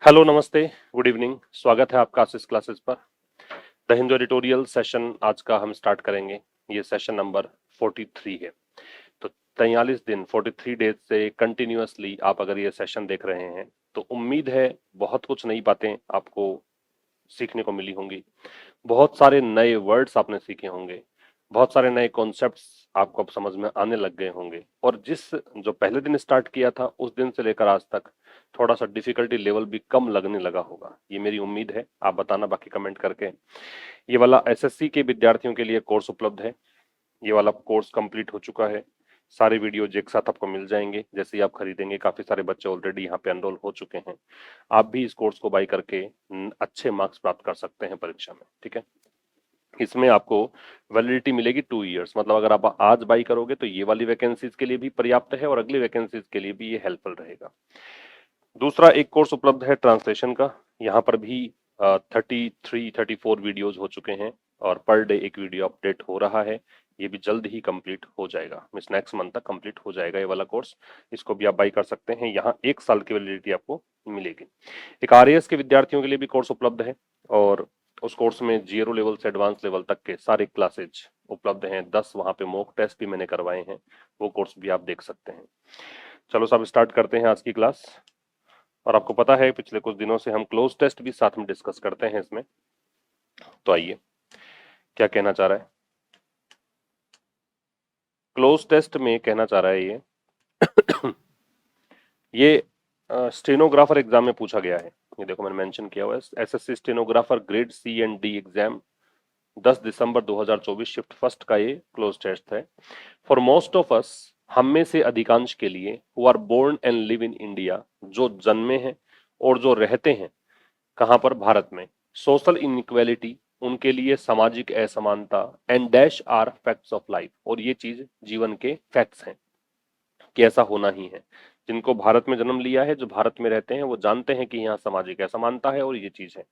Hello, नमस्ते, good evening. स्वागत है आपका आशीष क्लासेस पर। द हिंदू एडिटोरियल सेशन आज का हम स्टार्ट करेंगे। ये सेशन नंबर 43 है। तो 43 दिन 43 डेज से कंटिन्यूअसली आप अगर ये सेशन देख रहे हैं तो उम्मीद है बहुत कुछ नई बातें आपको सीखने को मिली होंगी। बहुत सारे नए वर्ड्स आपने सीखे होंगे। बहुत सारे नए कॉन्सेप्ट्स आपको अब समझ में आने लग गए होंगे। और जो पहले दिन स्टार्ट किया था उस दिन से लेकर आज तक थोड़ा सा डिफिकल्टी लेवल भी कम लगने लगा होगा, ये मेरी उम्मीद है। आप बताना बाकी कमेंट करके। ये वाला एसएससी के विद्यार्थियों के लिए कोर्स उपलब्ध है। ये वाला कोर्स कंप्लीट हो चुका है। सारे वीडियो एक साथ आपको मिल जाएंगे जैसे ही आप खरीदेंगे। काफी सारे बच्चे ऑलरेडी यहाँ पे एनरोल हो चुके हैं। आप भी इस कोर्स को बाई करके अच्छे मार्क्स प्राप्त कर सकते हैं परीक्षा में। ठीक है, इसमें आपको वैलिडिटी मिलेगी 2 इयर्स। मतलब अगर आप आज बाई करोगे तो ये वाली वैकेंसीज के लिए भी पर्याप्त है और अगली वैकेंसीज के लिए भी ये हेल्पफुल रहेगा। दूसरा एक कोर्स उपलब्ध है ट्रांसलेशन का। यहाँ पर भी 33-34 वीडियोज हो चुके हैं और पर डे एक वीडियो अपडेट हो रहा है। ये भी जल्द ही कंप्लीट हो जाएगा, मीन्स नेक्स्ट मंथ तक कंप्लीट हो जाएगा ये वाला कोर्स। इसको भी आप बाई कर सकते हैं। यहाँ 1 साल की वैलिडिटी आपको मिलेगी। एक आरएएस के विद्यार्थियों के लिए भी कोर्स उपलब्ध है और उस कोर्स में जीरो लेवल से एडवांस लेवल तक के सारे क्लासेज उपलब्ध हैं। 10 वहां पे मॉक टेस्ट भी मैंने करवाए हैं, वो कोर्स भी आप देख सकते हैं। चलो सब स्टार्ट करते हैं आज की क्लास। और आपको पता है पिछले कुछ दिनों से हम क्लोज टेस्ट भी साथ में डिस्कस करते हैं इसमें। तो आइए, क्या कहना चाह रहा है क्लोज टेस्ट में? कहना चाह रहा है ये स्टेनोग्राफर एग्जाम में पूछा गया है। ये देखो मैंने मेंशन किया हुआ है, SSC stenographer grade C and D exam 10 दिसंबर 2024 शिफ्ट फर्स्ट का ये क्लोज टेस्ट है। फॉर मोस्ट ऑफ अस, हम में से अधिकांश के लिए, who are born and live in India, जो जन्मे हैं और जो रहते हैं कहां पर? भारत में। सोशल इनइक्वालिटी, उनके लिए सामाजिक असमानता, and dash are facts of life, और ये चीज जीवन के फैक्ट्स हैं कि ऐसा होना ही है। जिनको भारत में जन्म लिया है, जो भारत में रहते हैं, वो जानते हैं कि यहाँ सामाजिक असमानता है और ये चीज है।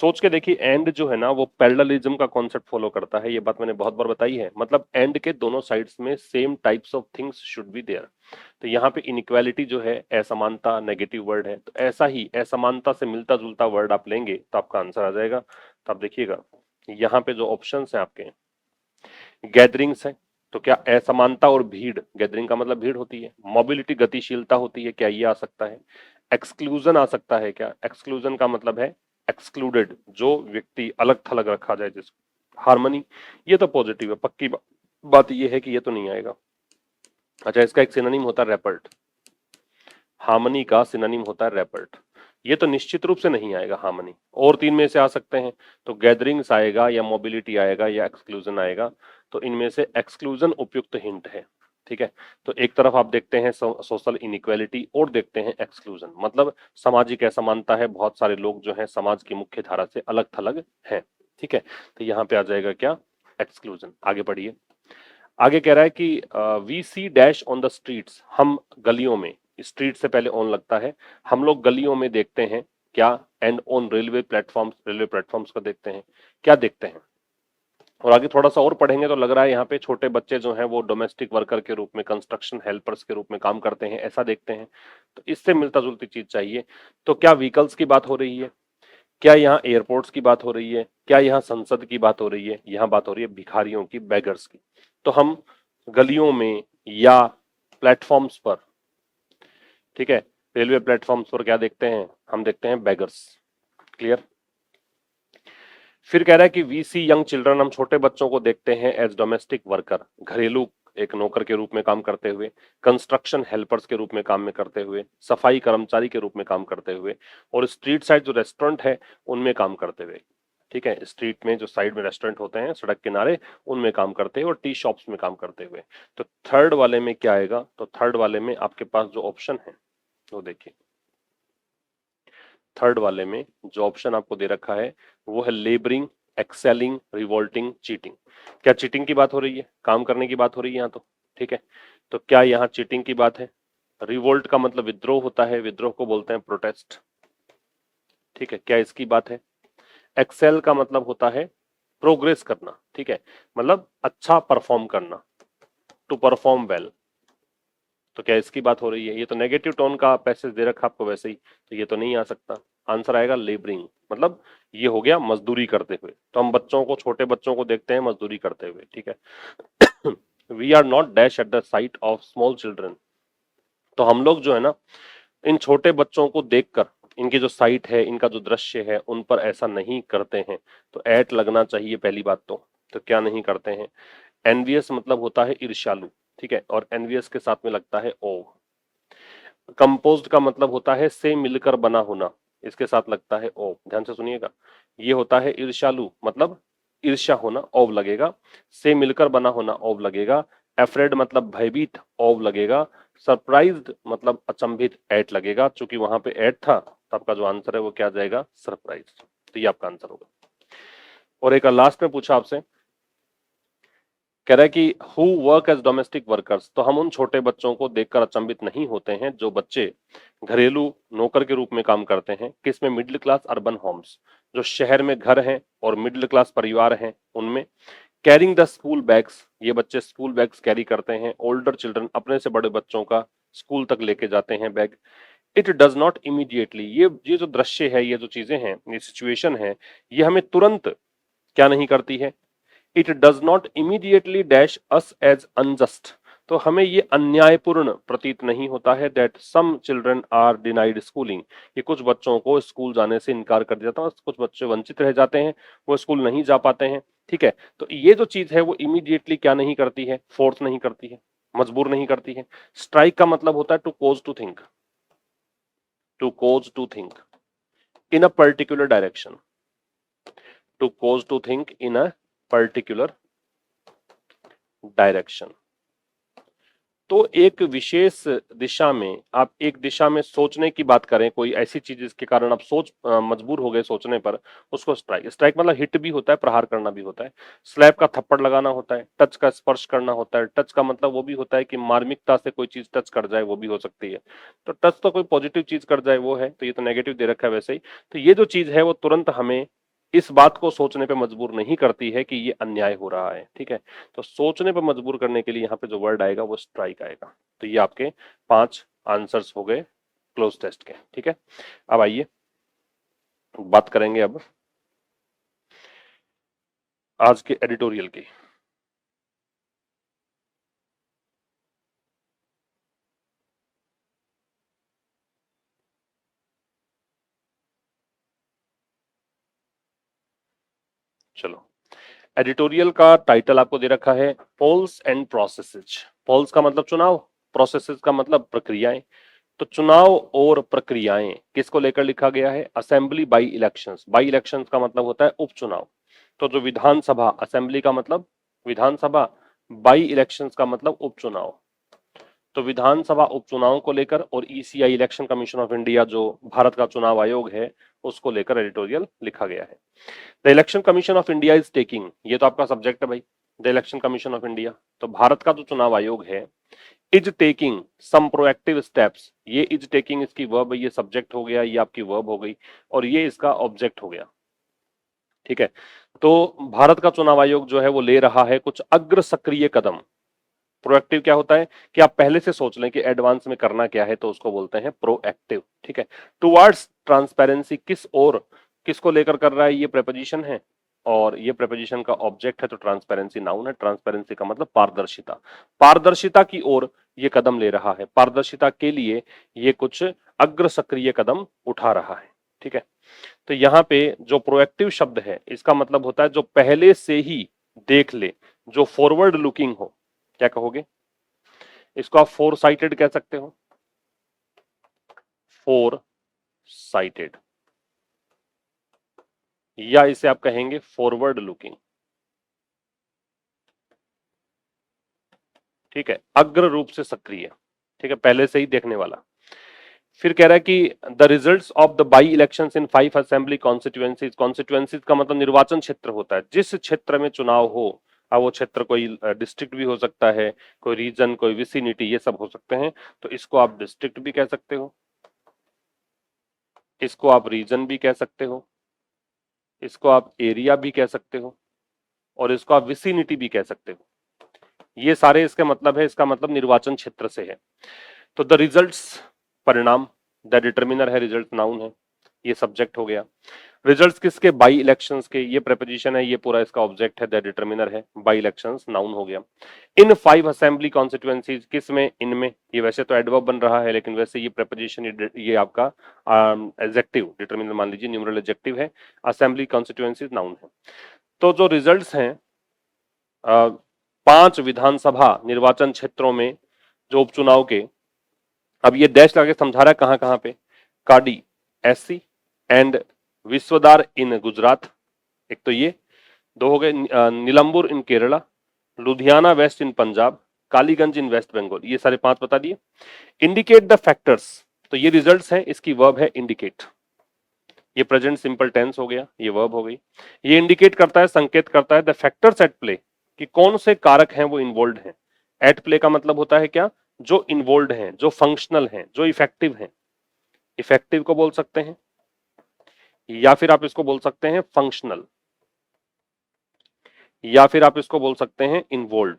सोच के देखिए, एंड जो है ना वो पैरेललिज्म का कॉन्सेप्ट फॉलो करता है। ये बात मैंने बहुत बार बताई है। मतलब एंड के दोनों साइड्स में same types of things should be there. तो यहाँ पे इनइक्वालिटी जो है, असमानता नेगेटिव वर्ड है, तो ऐसा ही असमानता से मिलता जुलता वर्ड आप लेंगे तो आपका आंसर आ जाएगा। तो आप देखिएगा यहाँ पे जो ऑप्शंस हैं आपके, गैदरिंग्स है, तो क्या असमानता और भीड़, गैदरिंग का मतलब भीड़ होती है। मोबिलिटी गतिशीलता होती है, क्या ये आ सकता है? एक्सक्लूजन आ सकता है क्या? एक्सक्लूजन का मतलब है एक्सक्लूडेड, जो व्यक्ति अलग थलग रखा जाए जिसको। हार्मनी, ये तो पॉजिटिव है, पक्की बात ये है कि ये तो नहीं आएगा। अच्छा, इसका एक सिनोनिम होता है रेपल्ट। हार्मनी का सिनोनिम होता है रेपल्ट। ये तो निश्चित रूप से नहीं आएगा हार्मनी। और तीन में से आ सकते हैं, तो गैदरिंग्स आएगा या मोबिलिटी आएगा या एक्सक्लूजन आएगा। तो इनमें से एक्सक्लूजन उपयुक्त हिंट है। ठीक है, तो एक तरफ आप देखते हैं सोशल इनइक्वालिटी और देखते हैं एक्सक्लूजन, मतलब सामाजिक असमानता है। बहुत सारे लोग जो हैं समाज की मुख्य धारा से अलग थलग हैं। ठीक है, तो यहाँ पे आ जाएगा क्या? एक्सक्लूजन। आगे बढ़िए। आगे कह रहा है कि we see dash on the streets, हम गलियों में, स्ट्रीट से पहले ऑन लगता है, हम लोग गलियों में देखते हैं क्या? And on railway platforms, railway platforms को देखते हैं, क्या देखते हैं? और आगे थोड़ा सा और पढ़ेंगे तो लग रहा है यहाँ पे छोटे बच्चे जो हैं वो डोमेस्टिक वर्कर के रूप में, कंस्ट्रक्शन हेल्पर्स के रूप में काम करते हैं, ऐसा देखते हैं। तो इससे मिलता जुलती चीज चाहिए। तो क्या व्हीकल्स की बात हो रही है? क्या यहाँ एयरपोर्ट्स की बात हो रही है? क्या यहाँ संसद की बात हो रही है? यहाँ बात हो रही है भिखारियों की, बेगर्स की। तो हम गलियों में या प्लेटफॉर्म्स पर, ठीक है, रेलवे प्लेटफॉर्म्स पर क्या देखते हैं? हम देखते हैं बेगर्स। क्लियर? फिर कह रहा है कि वी सी यंग चिल्ड्रन, हम छोटे बच्चों को देखते हैं एज डोमेस्टिक वर्कर, घरेलू एक नौकर के रूप में काम करते हुए, कंस्ट्रक्शन हेल्पर्स के रूप में काम में करते हुए, सफाई कर्मचारी के रूप में काम करते हुए, और स्ट्रीट साइड जो रेस्टोरेंट है उनमें काम करते हुए। ठीक है, स्ट्रीट में जो साइड में रेस्टोरेंट होते हैं सड़क किनारे, उनमें काम करते हुए, और टी शॉप्स में काम करते हुए। तो थर्ड वाले में क्या आएगा? तो थर्ड वाले में आपके पास जो ऑप्शन है वो देखिए, थर्ड वाले में जो ऑप्शन आपको दे रखा है वो है लेबरिंग, एक्सेलिंग, रिवोल्टिंग, चीटिंग। क्या चीटिंग की बात हो रही है? काम करने की बात हो रही है यहाँ तो। ठीक है, तो क्या यहाँ चीटिंग की बात है? रिवोल्ट का मतलब विद्रोह होता है, विद्रोह को बोलते हैं प्रोटेस्ट। ठीक है, क्या इसकी बात है? एक्सेल का मतलब होता है प्रोग्रेस करना। ठीक है, मतलब अच्छा परफॉर्म करना, टू परफॉर्म वेल। तो क्या इसकी बात हो रही है? ये तो नेगेटिव टोन का पैसेज दे रखा आपको वैसे ही, तो ये तो नहीं आ सकता। आंसर आएगा लेबरिंग, मतलब ये हो गया मजदूरी करते हुए। तो हम बच्चों को, छोटे बच्चों को देखते हैं मजदूरी करते हुए, ठीक है। We are not dash at the sight of small children. तो हम लोग जो है ना, इन छोटे बच्चों को देखकर, इनकी जो साइट है, इनका जो दृश्य है, उन पर ऐसा नहीं करते हैं। तो एट लगना चाहिए पहली बात तो क्या नहीं करते हैं? एनवियस मतलब होता है ईर्ष्यालु, ठीक है, और एनवियस के साथ में लगता है ओ। कंपोज्ड का मतलब होता है से मिलकर बना होना, इसके साथ लगता है ओ। ध्यान से सुनिएगा, ये होता है ईर्ष्यालु मतलब ईर्ष्या होना, ओव लगेगा। से मिलकर बना होना, ओव लगेगा। एफ्रेड मतलब भयभीत, ओव लगेगा। सरप्राइज्ड मतलब अचंभित, एट लगेगा। चूंकि वहां पे एट था तो आपका जो आंसर है वो क्या जाएगा? सरप्राइज। तो ये आपका आंसर होगा। और एक लास्ट में पूछा आपसे, कह रहा है कि who work as domestic workers. तो हम उन छोटे बच्चों को देखकर अचंभित नहीं होते हैं जो बच्चे घरेलू नौकर के रूप में काम करते हैं। किसमें? मिडिल क्लास अर्बन होम्स, जो शहर में घर हैं और मिडिल क्लास परिवार हैं उनमें। कैरिंग द स्कूल बैग्स, ये बच्चे स्कूल बैग्स कैरी करते हैं। ओल्डर चिल्ड्रन, अपने से बड़े बच्चों का स्कूल तक लेके जाते हैं bag. It does not immediately, ये जो दृश्य है, ये जो चीजें हैं, ये सिचुएशन है, ये हमें तुरंत क्या नहीं करती है? It does not immediately dash us as unjust. तो हमें ये अन्यायपूर्ण प्रतीत नहीं होता है। That some children are denied schooling, कि कुछ बच्चों को स्कूल जाने से इनकार कर दिया जाता है, कुछ बच्चे वंचित रह जाते हैं, वो स्कूल नहीं जा पाते हैं, ठीक है। तो ये जो चीज है वो इमीडिएटली क्या नहीं करती है? फोर्स नहीं करती है, मजबूर नहीं करती है। स्ट्राइक का मतलब होता है to cause to think, to cause to think in a particular direction, to cause to think in a particular direction. तो एक विशेष दिशा में, आप एक दिशा में सोचने की बात करें, कोई ऐसी चीज जिसके कारण आप मजबूर हो गए सोचने पर, उसको स्ट्राइक। स्ट्राइक मतलब हिट भी होता है, प्रहार करना भी होता है। स्लैप का थप्पड़ लगाना होता है। टच का स्पर्श करना होता है। टच का मतलब वो भी होता है कि मार्मिकता से कोई चीज टच कर जाए, वो भी हो सकती है। तो टच तो कोई पॉजिटिव चीज कर जाए वो है, तो ये तो नेगेटिव दे रखा है वैसे ही। तो ये जो चीज है वो तुरंत हमें इस बात को सोचने पे मजबूर नहीं करती है कि ये अन्याय हो रहा है, ठीक है। तो सोचने पर मजबूर करने के लिए यहाँ पे जो वर्ड आएगा वो स्ट्राइक आएगा। तो ये आपके 5 आंसर्स हो गए क्लोज टेस्ट के, ठीक है। अब आइए बात करेंगे अब आज के एडिटोरियल की। चलो, एडिटोरियल का टाइटल आपको दे रखा है पोल्स एंड प्रोसेसेस। पोल्स का मतलब चुनाव, प्रोसेसेस का मतलब प्रक्रियाएं। तो चुनाव और प्रक्रियाएं किसको लेकर लिखा गया है? Assembly by elections. By elections का मतलब होता है उपचुनाव। तो जो विधानसभा, असेंबली का मतलब विधानसभा, बाई इलेक्शंस का मतलब उपचुनाव। तो विधानसभा उपचुनाव को लेकर और ECI election commission of India जो भारत का चुनाव आयोग है उसको लेकर एडिटोरियल लिखा गया है। The election commission of India is taking, ये तो आपका सब्जेक्ट है भाई, the election commission of India. तो भारत का जो चुनाव आयोग है, is taking some proactive steps. ये इज टेकिंग इसकी वर्ब, ये सब्जेक्ट हो गया, ये आपकी वर्ब हो गई, और ये इसका ऑब्जेक्ट हो गया, ठीक है। तो भारत का चुनाव आयोग जो है वो ले रहा है कुछ अग्र सक्रिय कदम। प्रोएक्टिव क्या होता है कि आप पहले से सोच लें कि एडवांस में करना क्या है, तो उसको बोलते हैं प्रोएक्टिव, ठीक है। टुवर्ड्स ट्रांसपेरेंसी, किस और, किसको लेकर कर रहा है? ये प्रेपोजिशन है और ये प्रेपोजिशन का ऑब्जेक्ट है, तो ट्रांसपेरेंसी नाउन है। ट्रांसपेरेंसी का मतलब पारदर्शिता, पारदर्शिता की ओर ये कदम ले रहा है, पारदर्शिता के लिए ये कुछ अग्र सक्रिय कदम उठा रहा है, ठीक है। तो यहाँ पे जो प्रोएक्टिव शब्द है इसका मतलब होता है जो पहले से ही देख ले, जो फॉरवर्ड लुकिंग हो। क्या कहोगे? इसको आप फोर साइटेड कह सकते हो, फोर साइटेड, या इसे आप कहेंगे फॉरवर्ड लुकिंग, ठीक है। अग्र रूप से सक्रिय, ठीक है, पहले से ही देखने वाला। फिर कह रहा है कि the results of the by elections in 5 assembly constituencies. Constituencies का मतलब निर्वाचन क्षेत्र होता है, जिस क्षेत्र में चुनाव हो। अब वो क्षेत्र कोई डिस्ट्रिक्ट भी हो सकता है, कोई रीजन, कोई विसिनिटी, ये सब हो सकते हैं। तो इसको आप डिस्ट्रिक्ट भी कह सकते हो, इसको आप रीजन भी कह सकते हो, इसको आप एरिया भी कह सकते हो, और इसको आप विसिनिटी भी कह सकते हो। ये सारे इसके मतलब है, इसका मतलब निर्वाचन क्षेत्र से है। तो द रिजल्ट्स, परिणाम, द डिटर्मिनर है, रिजल्ट नाउन है। ये सब्जेक्ट हो गया। रिजल्ट्स किसके? बाई इलेक्शंस के। ये प्रेपोजिशन है, ये पूरा इसका ऑब्जेक्ट है, द डिटरमिनर है। बाई इलेक्शंस नाउन हो गया। इन 5 असेंबली कॉन्स्टिट्यूएंसीज, किसमें? इनमें। ये वैसे तो एडवर्ब बन रहा है, लेकिन वैसे ये प्रेपोजिशन, ये आपका एडजेक्टिव, डिटरमिनर मान लीजिए न्यूमरल एडजेक्टिव है, असेंबली कॉन्स्टिट्यूएंसीज नाउन है। तो जो रिजल्ट्स हैं 5 विधानसभा निर्वाचन क्षेत्रों में जो उपचुनाव के, अब ये डैश लगा के समझा रहा है कहां कहां पे। काडी एससी एंड विश्वदार इन गुजरात, एक तो ये दो हो गए। नीलंबुर इन केरला, लुधियाना वेस्ट इन पंजाब, कालीगंज इन वेस्ट बंगाल, ये सारे 5 बता दिए। इंडिकेट द फैक्टर्स, तो ये रिजल्ट्स हैं, इसकी वर्ब है इंडिकेट। ये प्रेजेंट सिंपल टेंस हो गया, ये वर्ब हो गई। ये इंडिकेट करता है, संकेत करता है, द फैक्टर्स एट प्ले, कि कौन से कारक हैं वो इन्वॉल्व हैं। एट प्ले का मतलब होता है क्या? जो इन्वॉल्व हैं, जो फंक्शनल हैं, जो इफेक्टिव हैं। इफेक्टिव को बोल सकते हैं, या फिर आप इसको बोल सकते हैं फंक्शनल, या फिर आप इसको बोल सकते हैं इन्वॉल्व।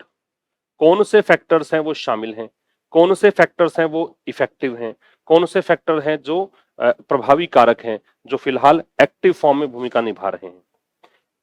कौन से फैक्टर्स हैं वो शामिल हैं, कौन से फैक्टर्स हैं वो इफेक्टिव हैं, कौन से फैक्टर हैं जो प्रभावी कारक हैं, जो फिलहाल एक्टिव फॉर्म में भूमिका निभा रहे हैं।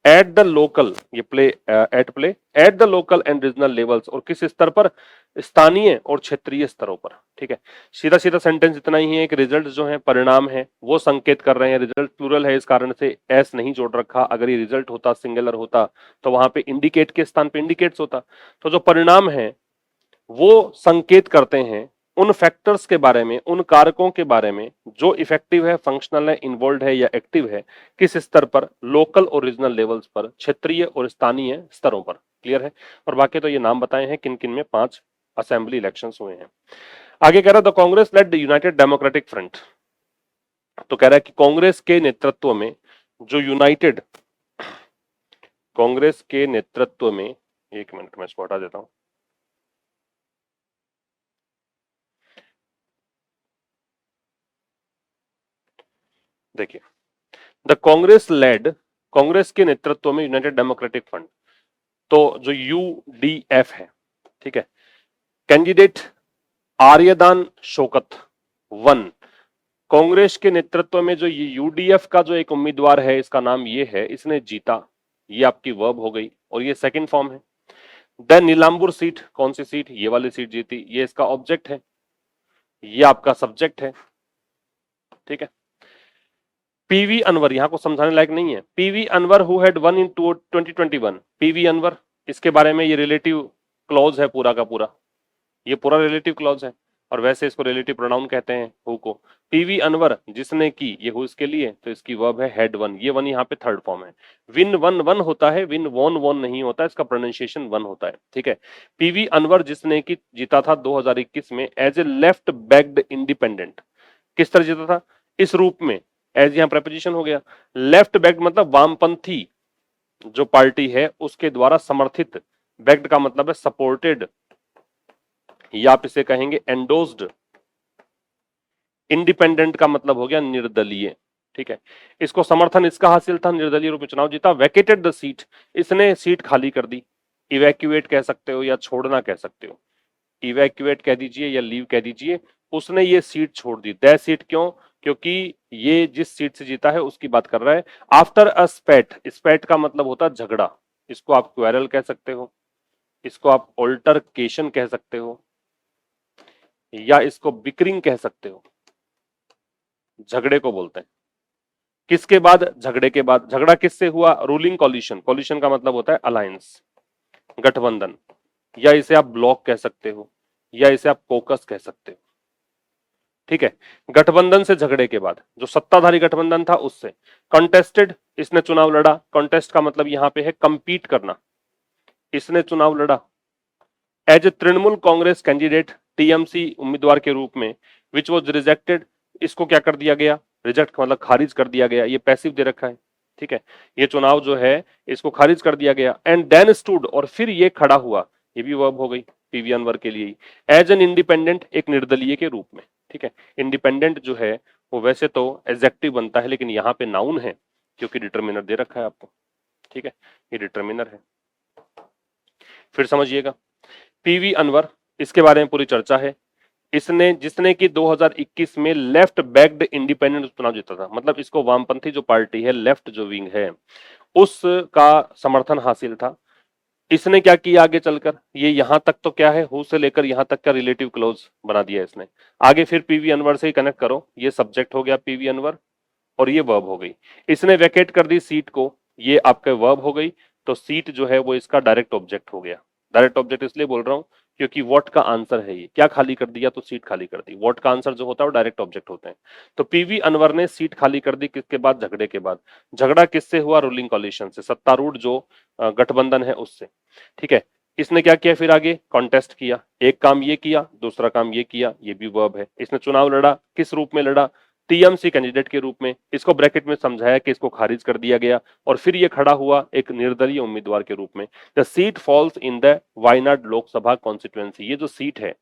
एट द लोकल, ये play at play at the local and regional levels, और किस स्तर पर? स्थानीय और क्षेत्रीय स्तरों पर। ठीक है, सीधा सीधा सेंटेंस इतना ही है कि रिजल्ट जो है, परिणाम है, वो संकेत कर रहे हैं। रिजल्ट प्लूरल है, इस कारण से एस नहीं जोड़ रखा। अगर ये रिजल्ट होता, सिंगुलर होता, तो वहां पे इंडिकेट के स्थान पे इंडिकेट्स होता। तो जो परिणाम है वो संकेत करते हैं उन फैक्टर्स के बारे में, उन कारकों के बारे में जो इफेक्टिव है, फंक्शनल है, इन्वॉल्व है या एक्टिव है। किस स्तर पर? लोकल और रीजनल लेवल्स पर, क्षेत्रीय और स्थानीय स्तरों पर। क्लियर है? और बाकी तो ये नाम बताए हैं किन किन में 5 असेंबली इलेक्शंस हुए हैं। आगे कह रहा है the Congress led United Democratic Front, तो कह रहा है कि कांग्रेस के नेतृत्व में जो यूनाइटेड, कांग्रेस के नेतृत्व में, एक मिनट में इसको हटा देता हूं। देखिए, द कांग्रेस लेड, कांग्रेस के नेतृत्व में यूनाइटेड डेमोक्रेटिक फ्रंट, तो जो यूडीएफ है, ठीक है, कैंडिडेट आर्यदान शौकत वन। कांग्रेस के नेतृत्व में जो ये यूडीएफ का जो एक उम्मीदवार है, इसका नाम ये है, इसने जीता। ये आपकी वर्ब हो गई, और ये सेकंड फॉर्म है। देन नीलांबुर सीट, कौन सी सीट? ये वाली सीट जीती। ये इसका ऑब्जेक्ट है, ये आपका सब्जेक्ट है। ठीक है, पीवी अनवर यहां को समझाने लायक नहीं है। PV Anwar who had one in 2021, PV Anwar, इसके बारे में ये रिलेटिव क्लॉज है पूरा का पूरा, ये पूरा रिलेटिव क्लॉज है, और वैसे इसको रिलेटिव प्रोनाउन कहते हैं हु को। पीवी अनवर जिसने की, ये हु इसके लिए, तो इसकी वर्ब है हैड वन। ये वन यहाँ पे थर्ड फॉर्म है। विन वन वन होता है, विन वॉन वॉन नहीं होता, इसका प्रोनाउंसिएशन वन होता है। ठीक है, पीवी अनवर जिसने की जीता था 2021 में as a left backed independent. किस तरह जीता था? इस रूप में, एज यहाँ प्रेपोजिशन हो गया। लेफ्ट बैक्ड मतलब वामपंथी जो पार्टी है उसके द्वारा समर्थित, बैक्ड का मतलब है सपोर्टेड, या आप इसे कहेंगे एंडोस्ड। इंडिपेंडेंट का मतलब हो गया निर्दलीय। ठीक है, इसको समर्थन इसका हासिल था, निर्दलीय रूप में चुनाव जीता। वैकेटेड द सीट, इसने सीट खाली कर दी। इवैक्यूएट कह सकते हो या छोड़ना कह सकते हो, इवैक्यूएट कह दीजिए या लीव कह दीजिए। उसने ये सीट छोड़ दी। दैट सीट क्यों? क्योंकि ये जिस सीट से जीता है उसकी बात कर रहा है। आफ्टर अ स्पैट, स्पैट का मतलब होता है झगड़ा, इसको आप क्वेरल कह सकते हो, इसको आप ऑल्टरकेशन कह सकते हो, या इसको बिकरिंग कह सकते हो। झगड़े को बोलते हैं। किसके बाद? झगड़े के बाद। झगड़ा किससे हुआ? रूलिंग कॉलिशन, कॉलिशन का मतलब होता है अलायंस, गठबंधन, या इसे आप ब्लॉक कह सकते हो, या इसे आप कोकस कह सकते हो। ठीक है, गठबंधन से, झगड़े के बाद, जो सत्ताधारी गठबंधन था उससे। कंटेस्टेड, इसने चुनाव लड़ा। कंटेस्ट का मतलब यहां पे है कंपीट करना, इसने चुनाव लड़ा। As a Trinamool Congress candidate, TMC उम्मीदवार के रूप में, विच वॉज रिजेक्टेड, इसको क्या कर दिया गया? रिजेक्ट मतलब खारिज कर दिया गया। ये पैसिव दे रखा है। ठीक है, ये चुनाव जो है इसको खारिज कर दिया गया। एंड देन स्टूड, और फिर ये खड़ा हुआ, ये भी वर्ब हो गई पीवी अनवर के लिए ही। एज एन इंडिपेंडेंट, एक निर्दलीय के रूप में। ठीक है, इंडिपेंडेंट जो है वो वैसे तो एडजेक्टिव बनता है, लेकिन यहाँ पे नाउन है क्योंकि डिटरमिनर दे रखा है आपको। ठीक है, ये डिटरमिनर है। फिर समझिएगा, पीवी अनवर, इसके बारे में पूरी चर्चा है। इसने जिसने कि 2021 में लेफ्ट बैक्ड इंडिपेंडेंट चुनाव जीता था, मतलब इसको वामपंथी जो पार्टी है, लेफ्ट जो विंग है, उसका समर्थन हासिल था। इसने क्या किया आगे चलकर, ये यहां तक तो क्या है, हु से लेकर यहां तक का रिलेटिव क्लोज बना दिया इसने। आगे फिर पीवी अनवर से ही कनेक्ट करो, ये सब्जेक्ट हो गया पीवी अनवर और ये वर्ब हो गई। इसने वैकेट कर दी सीट को, ये आपके वर्ब हो गई, तो सीट जो है वो इसका डायरेक्ट ऑब्जेक्ट हो गया। डायरेक्ट ऑब्जेक्ट इसलिए बोल रहा हूं क्योंकि व्हाट का आंसर है, ये क्या खाली कर दिया, तो सीट खाली कर दी। व्हाट का आंसर जो होता है वो डायरेक्ट ऑब्जेक्ट होते हैं। तो पीवी अनवर ने सीट खाली कर दी, किसके बाद, झगड़े के बाद। झगड़ा किससे हुआ, रूलिंग कोलिशन से, सत्तारूढ़ जो गठबंधन है उससे। ठीक है, इसने क्या किया फिर आगे, कॉन्टेस्ट किया, एक काम ये किया, दूसरा काम ये किया, ये भी वर्ब है। इसने चुनाव लड़ा, किस रूप में लड़ा, टीएमसी कैंडिडेट के रूप में। इसको ब्रैकेट में समझाया कि इसको खारिज कर दिया गया, और फिर ये खड़ा हुआ एक निर्दलीय उम्मीदवार के रूप में। The seat falls in the Wayanad Lok Sabha constituency. ये जो सीट है,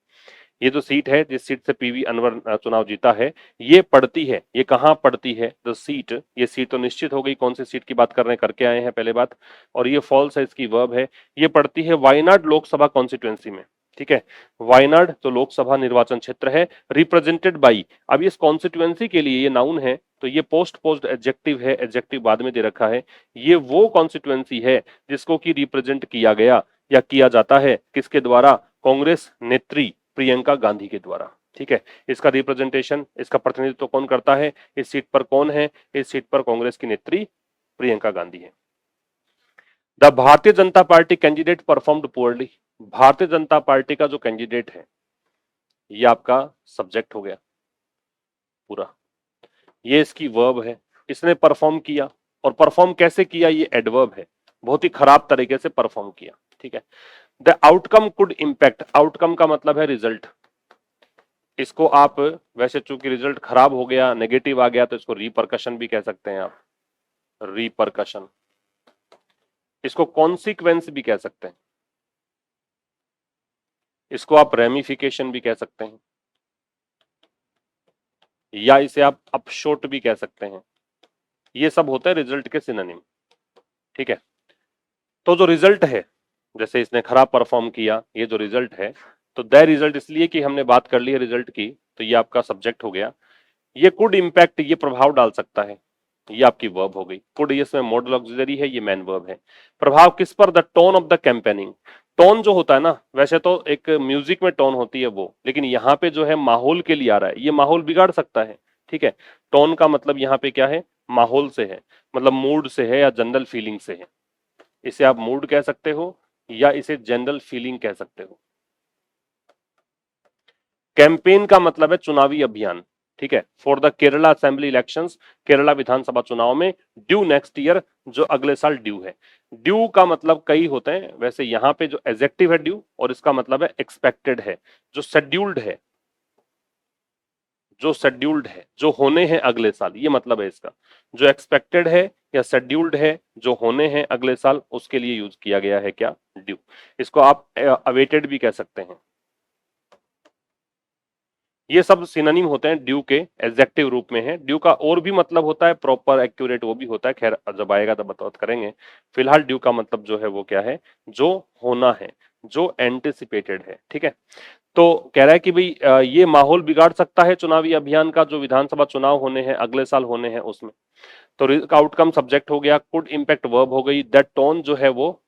ये जो सीट है जिस सीट से पीवी अनवर चुनाव जीता है, ये पड़ती है, ये कहां पड़ती है, द सीट, ये सीट तो निश्चित हो गई, कौन सी सीट की बात कर रहे हैं, करके आए हैं पहले बात, और ये फॉल्स है, इसकी वर्ब है। ये पड़ती है वायनाड लोकसभा कॉन्स्टिट्यूएंसी में। ठीक है, वायनाड जो लोकसभा निर्वाचन क्षेत्र है, रिप्रेजेंटेड बाई, अब इस कॉन्स्टिट्यूएंसी के लिए ये नाउन है, तो ये पोस्ट एडजेक्टिव है, एडजेक्टिव बाद में दे रखा है। ये वो कॉन्स्टिट्यूएंसी है जिसको कि रिप्रेजेंट किया गया या किया जाता है, किसके द्वारा, कांग्रेस नेत्री प्रियंका गांधी के द्वारा। ठीक है, इसका रिप्रेजेंटेशन, इसका प्रतिनिधित्व कौन करता है, इस सीट पर कौन है, इस सीट पर कांग्रेस की नेत्री प्रियंका गांधी है। The Bharatiya Janata party candidate performed poorly. Bharatiya Janata party का जो कैंडिडेट है, ये आपका सब्जेक्ट हो गया पूरा, ये इसकी वर्ब है। इसने परफॉर्म किया, और परफॉर्म कैसे किया, ये एडवर्ब है, बहुत ही खराब तरीके से परफॉर्म किया। ठीक है, the outcome could impact, outcome का मतलब है रिजल्ट। इसको आप, वैसे चूंकि रिजल्ट खराब हो गया, नेगेटिव आ गया, तो इसको रिपरकशन भी कह सकते हैं आप, रिपरकशन। इसको कॉन्सिक्वेंस भी कह सकते हैं, इसको आप रेमिफिकेशन भी कह सकते हैं, या इसे आप अपशोट भी कह सकते हैं। ये सब होता है रिजल्ट के सिनोनिम। ठीक है, तो जो रिजल्ट है, जैसे इसने खराब परफॉर्म किया, ये जो रिजल्ट है, तो द रिजल्ट इसलिए कि हमने बात कर ली है रिजल्ट की, तो ये आपका सब्जेक्ट हो गया। ये कुड इंपैक्ट, ये प्रभाव डाल सकता है, ये आपकी वर्ब हो गई। कुड ये इसमें मॉडल ऑक्सिलरी है, ये मैन वर्ब है। प्रभाव किस पर, the tone of the campaigning. Tone जो होता है ना, वैसे तो एक म्यूजिक में टोन होती है वो, लेकिन यहाँ पे जो है माहौल के लिए आ रहा है, ये माहौल बिगाड़ सकता है। ठीक है, टोन का मतलब यहाँ पे क्या है, माहौल से है, मतलब मूड से है या जनरल फीलिंग से है। इसे आप मूड कह सकते हो या इसे जनरल फीलिंग कह सकते हो। कैंपेन का मतलब है चुनावी अभियान। ठीक है, for the Kerala assembly elections, Kerala विधानसभा चुनाव में, ड्यू नेक्स्ट ईयर, जो अगले साल ड्यू है। ड्यू का मतलब कई होते हैं, वैसे यहां पे जो एडजेक्टिव है ड्यू, और इसका मतलब है एक्सपेक्टेड है, जो शेड्यूल्ड है, जो शेड्यूल्ड है, जो होने हैं अगले साल, ये मतलब है इसका। जो एक्सपेक्टेड है या शेड्यूल्ड है, जो होने हैं अगले साल, उसके लिए यूज किया गया है क्या, ड्यू। इसको आप अवेटेड भी कह सकते हैं। ये सब सिनोनिम होते हैं ड्यू के, एडजेक्टिव रूप में है। ड्यू का और भी मतलब होता है प्रॉपर, एक्यूरेट, वो भी होता है, खैर जब आएगा तब बात करेंगे। फिलहाल ड्यू का मतलब जो है वो क्या है, जो होना है, जो एंटिसिपेटेड है। ठीक है, तो कह रहा है कि भाई ये माहौल बिगाड़ सकता है चुनावी अभियान का, जो विधानसभा चुनाव होने हैं अगले साल होने हैं उसमें। तो आउटकम सब्जेक्ट हो गया, कुड इंपैक्ट वर्ब हो गई, दैट टोन जो है वो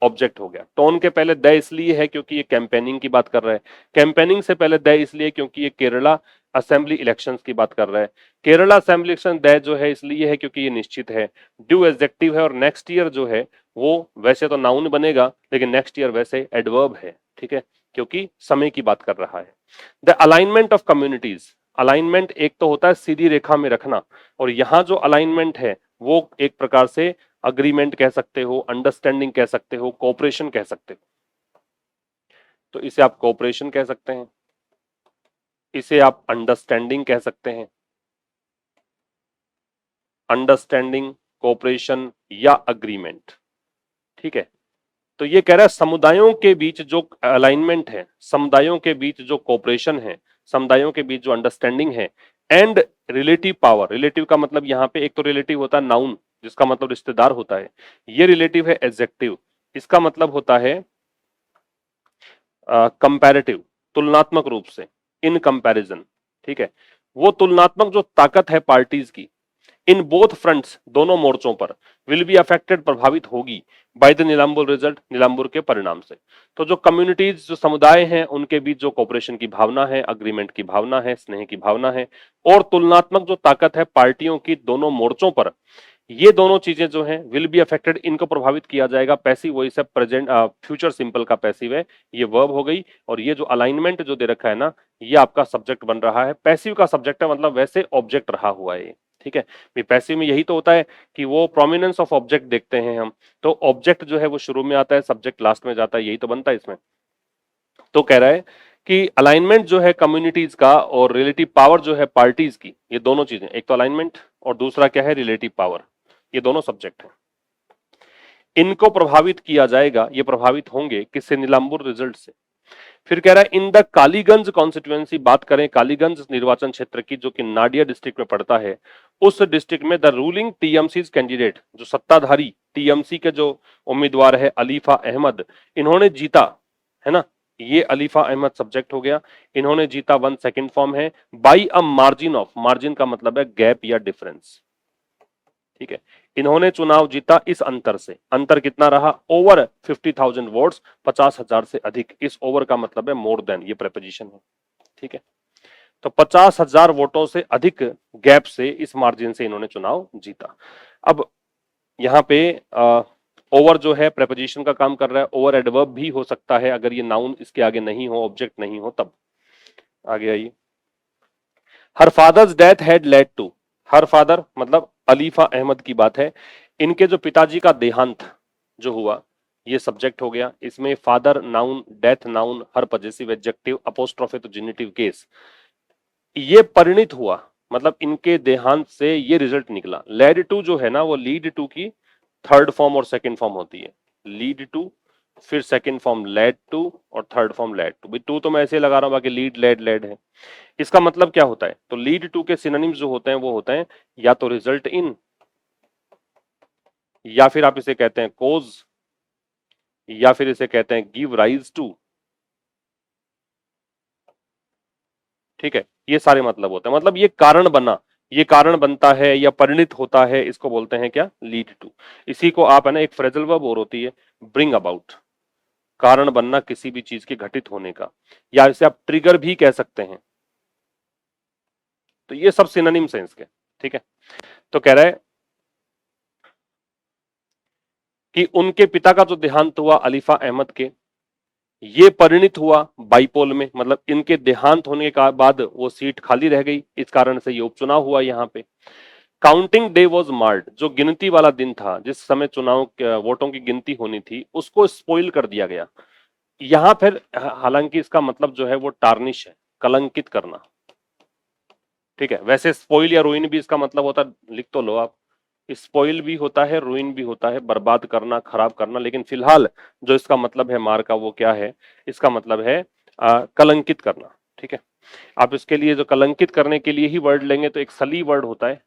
ऑब्जेक्ट हो गया। टोन के पहले द इसलिए है क्योंकि ये कैंपेनिंग की बात कर रहा है। कैंपेनिंग से पहले द इसलिए क्योंकि ये केरला असेंबली इलेक्शंस की बात कर रहा है। केरला असेंबली इलेक्शन द जो है इसलिए है क्योंकि ये निश्चित है। ड्यू एडजेक्टिव है, और नेक्स्ट ईयर जो है वो वैसे तो नाउन बनेगा, लेकिन नेक्स्ट ईयर वैसे एडवर्ब है। ठीक है, क्योंकि समय की बात कर रहा है। The alignment of communities, alignment एक तो होता है सीधी रेखा में रखना, और यहां जो अलाइनमेंट है वो एक प्रकार से अग्रीमेंट कह सकते हो, अंडरस्टैंडिंग कह सकते हो, कोऑपरेशन कह सकते हो। तो इसे आप कोऑपरेशन कह सकते हैं, इसे आप अंडरस्टैंडिंग कह सकते हैं, अंडरस्टैंडिंग, कोऑपरेशन या अग्रीमेंट। ठीक है, तो ये कह रहा है समुदायों के बीच जो अलाइनमेंट है, समुदायों के बीच जो कोऑपरेशन है, समुदायों के बीच जो अंडरस्टैंडिंग है, एंड रिलेटिव पावर, रिलेटिव का मतलब यहाँ पे एक तो रिलेटिव होता है नाउन, जिसका मतलब रिश्तेदार होता है, ये रिलेटिव है एडजेक्टिव, इसका मतलब होता है कंपैरेटिव, तुलनात्मक रूप से। इन कंपैरिजन, ठीक है, वो तुलनात्मक जो ताकत है पार्टीज की इन बोथ फ्रंट्स, दोनों मोर्चों पर, विल बी अफेक्टेड, प्रभावित होगी by the Nilambur result, Nilambur के परिणाम से। तो जो कम्युनिटीज, जो समुदाय हैं, उनके बीच जो कोऑपरेशन की भावना है, अग्रीमेंट की भावना है, स्नेह की भावना है, और तुलनात्मक जो ताकत है पार्टियों की दोनों मोर्चों पर, ये दोनों चीजें जो हैं विल बी अफेक्टेड, इनको प्रभावित किया जाएगा। पैसिव वॉइस है, प्रेजेंट फ्यूचर सिंपल का पैसिव है, ये वर्ब हो गई, और ये जो अलाइनमेंट जो दे रखा है ना, ये आपका सब्जेक्ट बन रहा है। पैसिव का सब्जेक्ट है, मतलब वैसे ऑब्जेक्ट रहा हुआ है ये, ठीक है। पैसिव में यही तो होता है कि वो प्रोमिनेंस ऑफ ऑब्जेक्ट देखते हैं हम, तो ऑब्जेक्ट जो है वो शुरू में आता है, सब्जेक्ट लास्ट में जाता है, यही तो बनता है इसमें। तो कह रहा है कि अलाइनमेंट जो है कम्युनिटीज का और रिलेटिव पावर जो है पार्टीज की, ये दोनों चीजें, एक तो अलाइनमेंट और दूसरा क्या है, रिलेटिव पावर, ये दोनों सब्जेक्ट हैं, इनको प्रभावित किया जाएगा, ये प्रभावित होंगे किससे, नीलांबुर रिजल्ट से। फिर कह रहा है इन द कालीगंज कॉन्स्टिट्यूएंसी, बात करें कालीगंज निर्वाचन क्षेत्र की जो कि नाडिया डिस्ट्रिक्ट में पड़ता है, उस डिस्ट्रिक्ट में द रूलिंग टीएमसी कैंडिडेट, जो सत्ताधारी टीएमसी के जो उम्मीदवार है अलीफा अहमद, इन्होंने जीता, है ना, ये अलीफा अहमद सब्जेक्ट हो गया, इन्होंने जीता, 1 सेकंड फॉर्म है, by a margin of, margin का मतलब है गैप या डिफरेंस, ठीक है, इन्होंने चुनाव जीता इस अंतर से, अंतर कितना रहा, ओवर 50,000 वोट्स, 50,000 से अधिक, इस ओवर का मतलब है मोर देन, ये प्रेपोजिशन है, ठीक है। तो 50,000 वोटों से अधिक गैप से, इस मार्जिन से इन्होंने चुनाव जीता। अब यहाँ पे ओवर जो है प्रेपोजिशन का काम कर रहा है, ओवर एडवर्ब भी हो सकता है अगर ये नाउन इसके आगे नहीं हो, ऑब्जेक्ट नहीं हो तब। आगे आइए, her father's death had led to, her father मतलब अलीफा अहमद की बात है, इनके जो पिताजी का देहांत जो हुआ, ये सब्जेक्ट हो गया, इसमें फादर नाउन, डेथ नाउन, हर पजेसिव एडजेक्टिव, अपोस्ट्रोफे तो जेनिटिव केस, ये परिणित हुआ, मतलब इनके देहांत से ये रिजल्ट निकला। लेड टू जो है ना, वो लीड टू की थर्ड फॉर्म और सेकंड फॉर्म होती है, लीड टू, फिर सेकंड फॉर्म लेड टू, और थर्ड फॉर्म लेड टू। भाई टू तो मैं ऐसे लगा रहा हूं, बाकी लीड लेड लेड है। इसका मतलब क्या होता है, तो लीड टू के सिनोनिम्स जो होते हैं वो होते हैं या तो रिजल्ट इन, या फिर आप इसे कहते हैं कोज, या फिर इसे कहते हैं गिव राइज टू, ठीक है, ये सारे मतलब होते हैं, मतलब ये कारण बना, ये कारण बनता है या परिणित होता है, इसको बोलते हैं क्या, लीड टू। इसी को आप, है ना, एक फ्रेजल वर्ब और होती है ब्रिंग अबाउट, कारण बनना किसी भी चीज के घटित होने का, या इसे आप ट्रिगर भी कह सकते हैं। तो ये सब सिनोनिम्स हैं इसके, ठीक है। तो कह रहा है कि उनके पिता का जो देहांत हुआ अलीफा अहमद के, ये परिणित हुआ बाईपोल में, मतलब इनके देहांत होने के बाद वो सीट खाली रह गई, इस कारण से ये उपचुनाव हुआ यहाँ पे। काउंटिंग डे वॉज मार्ड, जो गिनती वाला दिन था, जिस समय चुनाव वोटों की गिनती होनी थी, उसको स्पॉइल कर दिया गया। यहाँ फिर हालांकि इसका मतलब जो है वो टार्निश है, कलंकित करना, ठीक है। वैसे स्पॉइल या रुइन भी इसका मतलब होता है, लिख तो लो आप, स्पॉइल भी होता है, रुइन भी होता है, बर्बाद करना, खराब करना, लेकिन फिलहाल जो इसका मतलब है मार का, वो क्या है, इसका मतलब है कलंकित करना, ठीक है। आप इसके लिए जो कलंकित करने के लिए ही वर्ड लेंगे तो एक सली वर्ड होता है,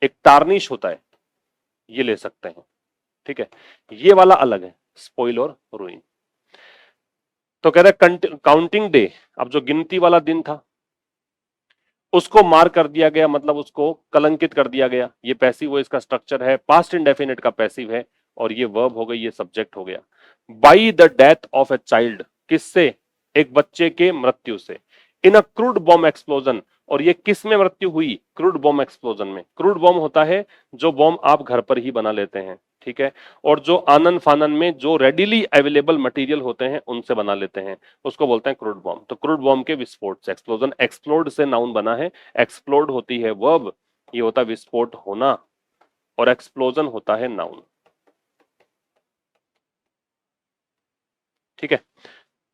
एक टार्निश होता है, ये ले सकते हैं, ठीक है। ये वाला अलग है, स्पॉइल और रुइन। तो कह रहे काउंटिंग डे, अब जो गिनती वाला दिन था उसको मार कर दिया गया, मतलब उसको कलंकित कर दिया गया। ये पैसिव वो इसका स्ट्रक्चर है, पास्ट इंडेफिनिट का पैसिव है, और ये वर्ब हो गई, ये सब्जेक्ट हो गया। By the death of a child, किससे, एक बच्चे के मृत्यु से, इन अ क्रूड बॉम्ब एक्सप्लोजन, और ये किस में मृत्यु हुई, क्रूड बॉम्ब एक्सप्लोजन में। क्रूड बॉम्ब होता है जो बॉम्ब आप घर पर ही बना लेते हैं, ठीक है, और जो आनन फानन में जो रेडिली अवेलेबल मटेरियल होते हैं उनसे बना लेते हैं, उसको बोलते हैं क्रूड बॉम्ब। तो क्रूड बॉम्ब के विस्फोट से, एक्सप्लोजन, एक्सप्लोड से नाउन बना है, एक्सप्लोड होती है वर्ब, ये होता है विस्फोट होना, और एक्सप्लोजन होता है नाउन, ठीक है।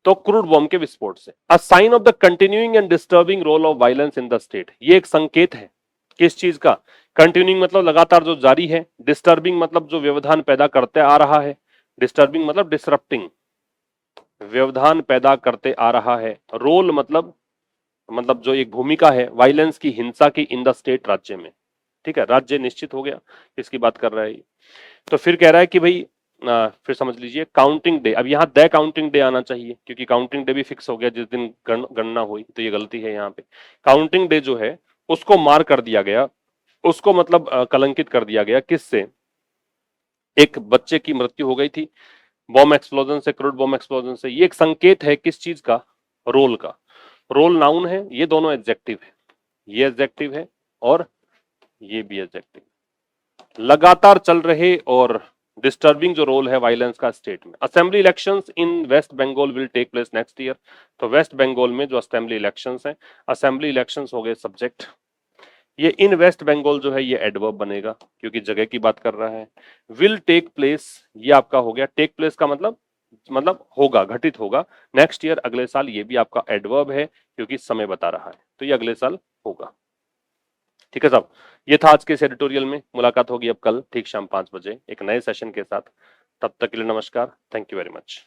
तो क्रूड बॉम्ब के विस्फोट से, a sign of the continuing and disturbing role of violence in the state, ये एक संकेत है किस चीज का, कंटिन्यूइंग मतलब लगातार जो जारी है, डिस्टर्बिंग मतलब जो व्यवधान पैदा करते आ रहा है, डिस्टर्बिंग मतलब डिसरप्टिंग, व्यवधान पैदा करते आ रहा है, रोल मतलब जो एक भूमिका है, वायलेंस की, हिंसा की, इन द स्टेट, राज्य में, ठीक है। राज्य निश्चित हो गया, इसकी बात कर रहा है। तो फिर कह रहा है कि भाई फिर समझ लीजिए काउंटिंग डे, अब यहाँ द काउंटिंग डे आना चाहिए क्योंकि काउंटिंग डे भी फिक्स हो गया जिस दिन गणना हुई, तो ये गलती है यहाँ पे। काउंटिंग डे जो है उसको मार कर दिया गया, उसको मतलब कलंकित कर दिया गया किससे? एक बच्चे की मृत्यु हो गई थी बॉम्ब एक्सप्लोजन से, क्रूड बॉम्ब एक्सप्लोजन से। ये एक संकेत है किस चीज का? रोल का। रोल नाउन है, ये दोनों एडजेक्टिव है, ये एडजेक्टिव है और ये भी एडजेक्टिव। लगातार चल रहे और डिस्टर्बिंग जो रोल है वायलेंस का स्टेट में। Assembly elections in West Bengal will take place next year. तो वेस्ट बंगाल में जो असेंबली इलेक्शंस हैं, असेंबली इलेक्शंस हो गए सब्जेक्ट। ये इन वेस्ट बंगाल जो है ये एडवर्ब बनेगा क्योंकि जगह की बात कर रहा है। विल टेक प्लेस ये आपका हो गया, टेक प्लेस का मतलब होगा, घटित होगा। नेक्स्ट ईयर अगले साल, ये भी आपका एडवर्ब है क्योंकि समय बता रहा है, तो ये अगले साल होगा। ठीक है साहब, ये था आज के इस एडिटोरियल में। मुलाकात होगी अब कल ठीक शाम 5 बजे एक नए सेशन के साथ। तब तक के लिए नमस्कार, थैंक यू वेरी मच।